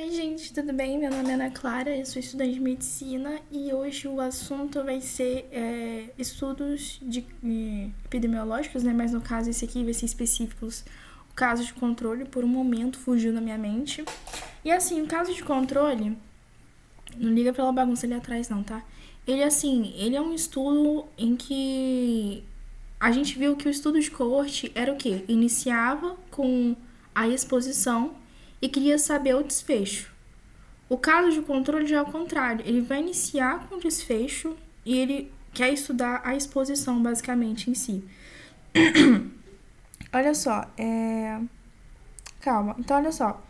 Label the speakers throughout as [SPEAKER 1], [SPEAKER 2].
[SPEAKER 1] Oi, gente, tudo bem? Meu nome é Ana Clara, eu sou estudante de medicina e hoje o assunto vai ser estudos epidemiológicos, né? Mas no caso esse aqui vai ser específicos. O caso de controle, por um momento, fugiu na minha mente. E assim, o caso de controle, não liga pela bagunça ali atrás não, tá? Ele é um estudo em que a gente viu que o estudo de coorte era o quê? Iniciava com a exposição e queria saber o desfecho. O caso de controle já é o contrário. Ele vai iniciar com o desfecho e ele quer estudar a exposição, basicamente, em si. Olha só, Calma. Então, olha só.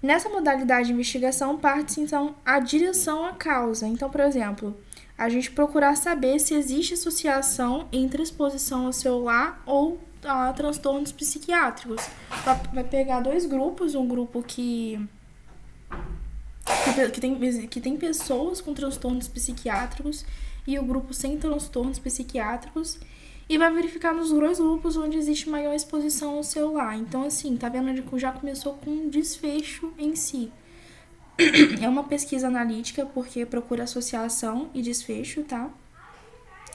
[SPEAKER 1] Nessa modalidade de investigação, parte-se, então, a direção à causa. Então, por exemplo, a gente procurar saber se existe associação entre exposição ao celular ou a transtornos psiquiátricos. Vai pegar dois grupos, um grupo que tem pessoas com transtornos psiquiátricos e o grupo sem transtornos psiquiátricos, e vai verificar nos dois grupos onde existe maior exposição ao celular. Então, assim, tá vendo onde já começou com um desfecho em si. É uma pesquisa analítica porque procura associação e desfecho, tá?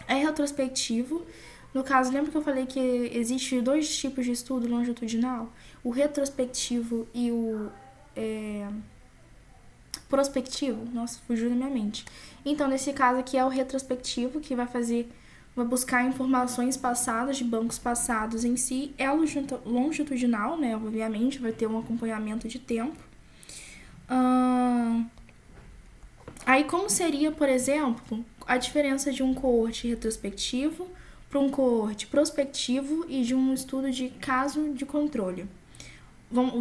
[SPEAKER 1] É retrospectivo. No caso, lembra que eu falei que existe dois tipos de estudo longitudinal? O retrospectivo e o prospectivo. Nossa, fugiu da minha mente. Então, nesse caso aqui é o retrospectivo, que vai buscar informações passadas, de bancos passados em si. É longitudinal, né? Obviamente, vai ter um acompanhamento de tempo. Aí, como seria, por exemplo, a diferença de um coorte retrospectivo para um coorte prospectivo e de um estudo de caso de controle?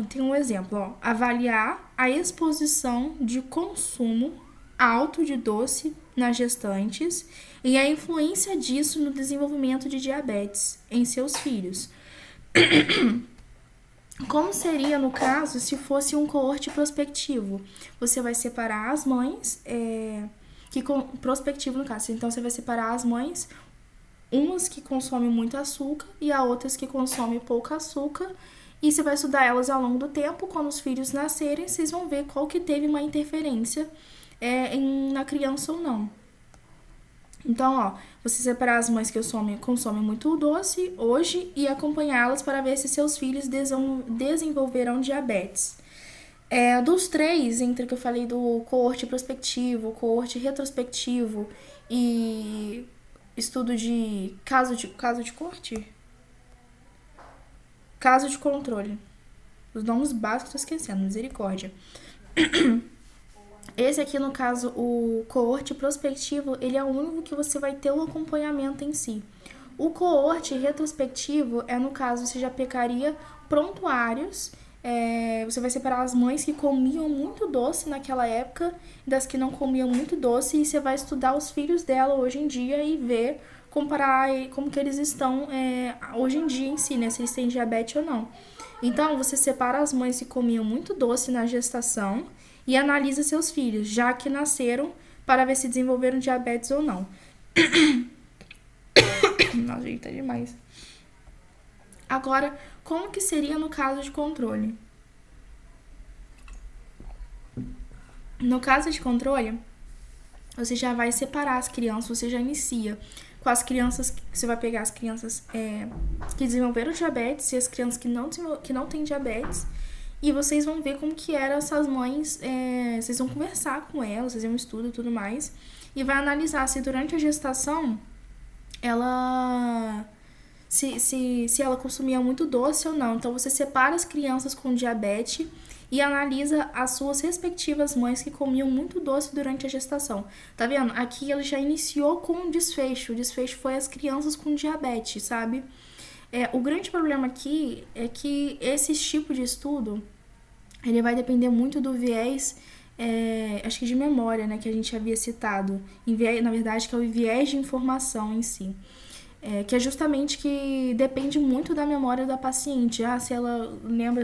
[SPEAKER 1] Tem um exemplo, ó. Avaliar a exposição de consumo alto de doce nas gestantes e a influência disso no desenvolvimento de diabetes em seus filhos. Como seria no caso se fosse um coorte prospectivo? Você vai separar as mães, prospectivo no caso, então você vai separar as mães, umas que consomem muito açúcar e a outras que consomem pouco açúcar, e você vai estudar elas ao longo do tempo. Quando os filhos nascerem, vocês vão ver qual que teve uma interferência na criança ou não. Então, ó, você separar as mães que consomem muito doce hoje e acompanhá-las para ver se seus filhos desenvolverão diabetes. Dos três, entre que eu falei do coorte prospectivo, coorte retrospectivo e estudo de caso de corte? Caso de controle. Os nomes básicos tô esquecendo, misericórdia. Esse aqui, no caso, o coorte prospectivo, ele é o único que você vai ter o acompanhamento em si. O coorte retrospectivo no caso, você já pegaria prontuários. Você vai separar as mães que comiam muito doce naquela época das que não comiam muito doce, e você vai estudar os filhos dela hoje em dia e comparar como que eles estão hoje em dia em si, né? Se eles têm diabetes ou não. Então, você separa as mães que comiam muito doce na gestação e analisa seus filhos, já que nasceram, para ver se desenvolveram diabetes ou não. Nossa, gente, tá demais. Agora, como que seria no caso de controle? No caso de controle, você já vai separar as crianças, você já inicia com as crianças, você vai pegar as crianças que desenvolveram diabetes e as crianças que não têm diabetes, e vocês vão ver como que eram essas mães, vocês vão conversar com elas, fazer um estudo e tudo mais, e vai analisar se durante a gestação ela se ela consumia muito doce ou não. Então, você separa as crianças com diabetes e analisa as suas respectivas mães que comiam muito doce durante a gestação. Tá vendo? Aqui ela já iniciou com um desfecho. O desfecho foi as crianças com diabetes, sabe? O grande problema aqui é que esse tipo de estudo, ele vai depender muito do viés, acho que de memória, né, que a gente havia citado. Na verdade, que é o viés de informação em si. Que é justamente que depende muito da memória da paciente. Se ela lembra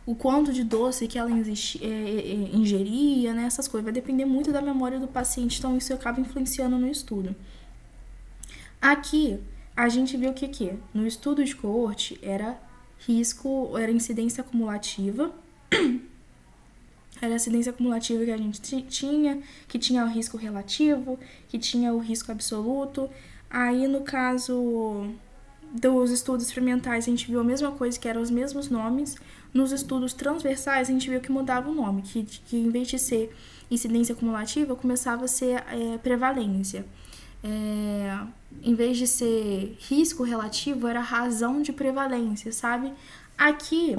[SPEAKER 1] o quanto de doce que ela ingeria, né, essas coisas. Vai depender muito da memória do paciente, então isso acaba influenciando no estudo. Aqui, a gente viu que no estudo de coorte era incidência acumulativa, Era a incidência cumulativa que a gente tinha, que tinha o risco relativo, que tinha o risco absoluto. Aí, no caso dos estudos experimentais, a gente viu a mesma coisa, que eram os mesmos nomes. Nos estudos transversais, a gente viu que mudava o nome, que em vez de ser incidência cumulativa, começava a ser prevalência. Em vez de ser risco relativo, era razão de prevalência, sabe? Aqui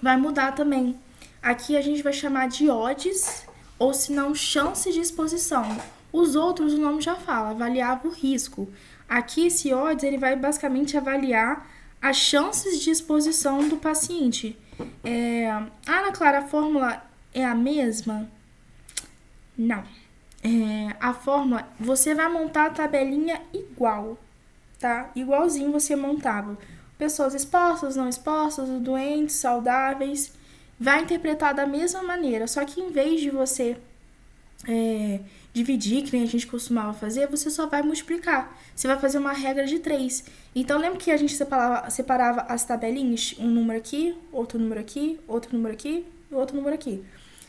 [SPEAKER 1] vai mudar também. Aqui a gente vai chamar de odds, ou se não, chance de exposição. Os outros, o nome já fala, avaliava o risco. Aqui, esse odds, ele vai basicamente avaliar as chances de exposição do paciente. Ana Clara, a fórmula é a mesma? Não. A fórmula, você vai montar a tabelinha igual, tá? Igualzinho você montava. Pessoas expostas, não expostas, doentes, saudáveis. Vai interpretar da mesma maneira, só que em vez de você dividir, que nem a gente costumava fazer, você só vai multiplicar. Você vai fazer uma regra de 3. Então, lembra que a gente separava as tabelinhas? Um número aqui, outro número aqui, outro número aqui e outro número aqui.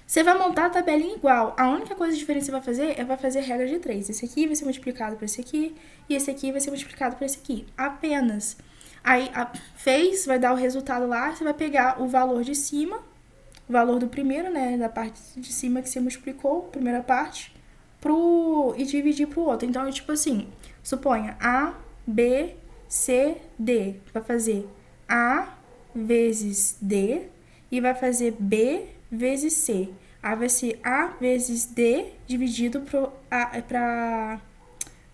[SPEAKER 1] Você vai montar a tabelinha igual. A única coisa diferente que você vai fazer é fazer regra de 3. Esse aqui vai ser multiplicado por esse aqui e esse aqui vai ser multiplicado por esse aqui. Apenas. Aí, vai dar o resultado lá, você vai pegar o valor de cima, o valor do primeiro, né, da parte de cima que você multiplicou, primeira parte, e dividir pro outro. Então, tipo assim, suponha A, B, C, D. Vai fazer A vezes D e vai fazer B vezes C. Aí vai ser A vezes D dividido para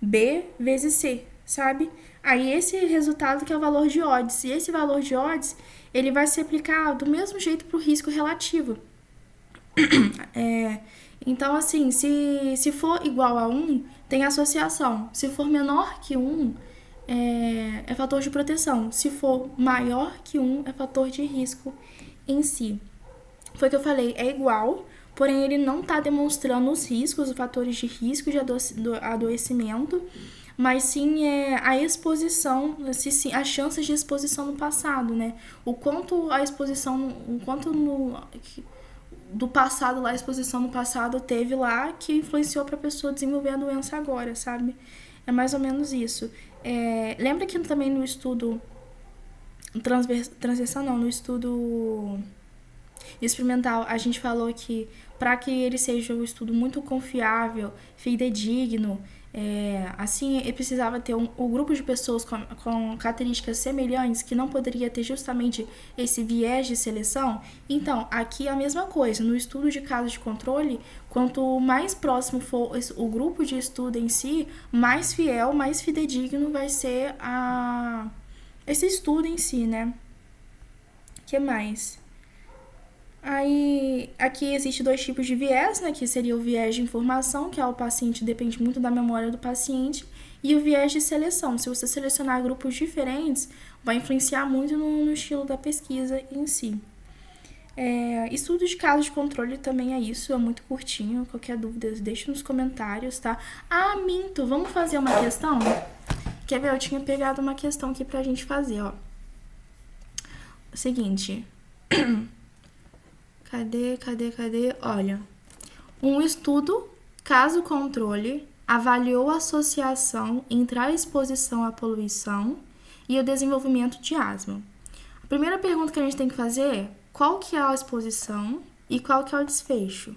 [SPEAKER 1] B vezes C, sabe? Aí esse resultado que é o valor de odds. E esse valor de odds, ele vai se aplicar do mesmo jeito para o risco relativo. Então, assim, se for igual a 1, tem associação. Se for menor que 1, é fator de proteção. Se for maior que 1, é fator de risco em si. Foi o que eu falei, é igual, porém ele não está demonstrando os riscos, os fatores de risco de adoecimento, mas sim a exposição, as chances de exposição no passado, né? O quanto a exposição, do passado lá, a exposição no passado teve lá que influenciou para a pessoa desenvolver a doença agora, sabe? É mais ou menos isso. Lembra que também no estudo transversal, não, no estudo experimental, a gente falou que para que ele seja um estudo muito confiável, fidedigno, assim, ele precisava ter um grupo de pessoas com características semelhantes, que não poderia ter justamente esse viés de seleção. Então, aqui é a mesma coisa. No estudo de caso de controle, quanto mais próximo for o grupo de estudo em si, mais fiel, mais fidedigno vai ser esse estudo em si, né? O que mais? Aí, aqui existe 2 tipos de viés, né, que seria o viés de informação, que é o paciente, depende muito da memória do paciente, e o viés de seleção. Se você selecionar grupos diferentes, vai influenciar muito no estilo da pesquisa em si. Estudo de caso de controle também é isso, é muito curtinho. Qualquer dúvida, deixa nos comentários, tá? Minto, vamos fazer uma questão? Quer ver? Eu tinha pegado uma questão aqui pra gente fazer, ó. Seguinte... Cadê? Olha, um estudo, caso controle, avaliou a associação entre a exposição à poluição e o desenvolvimento de asma. A primeira pergunta que a gente tem que fazer é qual que é a exposição e qual que é o desfecho.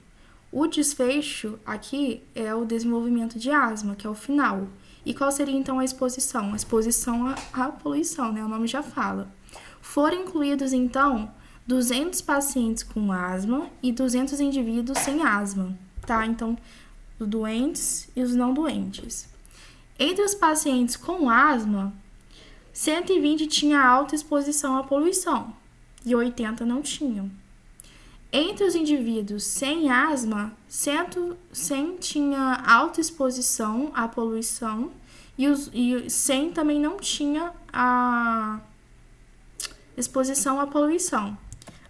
[SPEAKER 1] O desfecho aqui é o desenvolvimento de asma, que é o final. E qual seria então a exposição? A exposição à poluição, né? O nome já fala. Foram incluídos então 200 pacientes com asma e 200 indivíduos sem asma, tá? Então, os doentes e os não doentes. Entre os pacientes com asma, 120 tinham alta exposição à poluição e 80 não tinham. Entre os indivíduos sem asma, 100 tinha alta exposição à poluição e 100 também não tinha a exposição à poluição.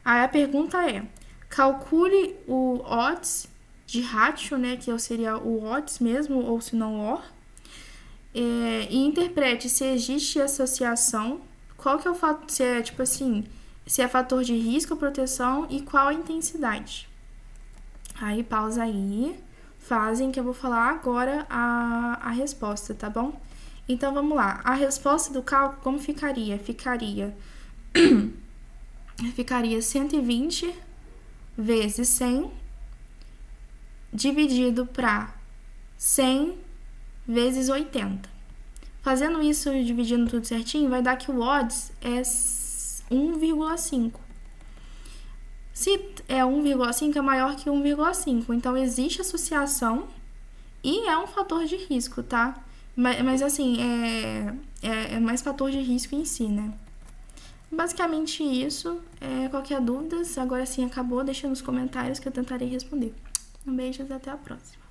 [SPEAKER 1] Aí a pergunta é, calcule o odds de ratio, né, que seria o odds mesmo, ou se não o OR, e interprete se existe associação, qual que é o fator, se é tipo assim, se é fator de risco ou proteção e qual a intensidade. Aí pausa aí, fazem que eu vou falar agora a resposta, tá bom? Então vamos lá. A resposta do cálculo como ficaria? Ficaria 120 vezes 100 dividido para 100 vezes 80. Fazendo isso e dividindo tudo certinho, vai dar que o odds é 1,5. Se é 1,5, é maior que 1,5. Então, existe associação e é um fator de risco, tá? Mas assim, é mais fator de risco em si, né? Basicamente isso. Qualquer dúvida, agora sim acabou, deixa nos comentários que eu tentarei responder. Um beijo e até a próxima.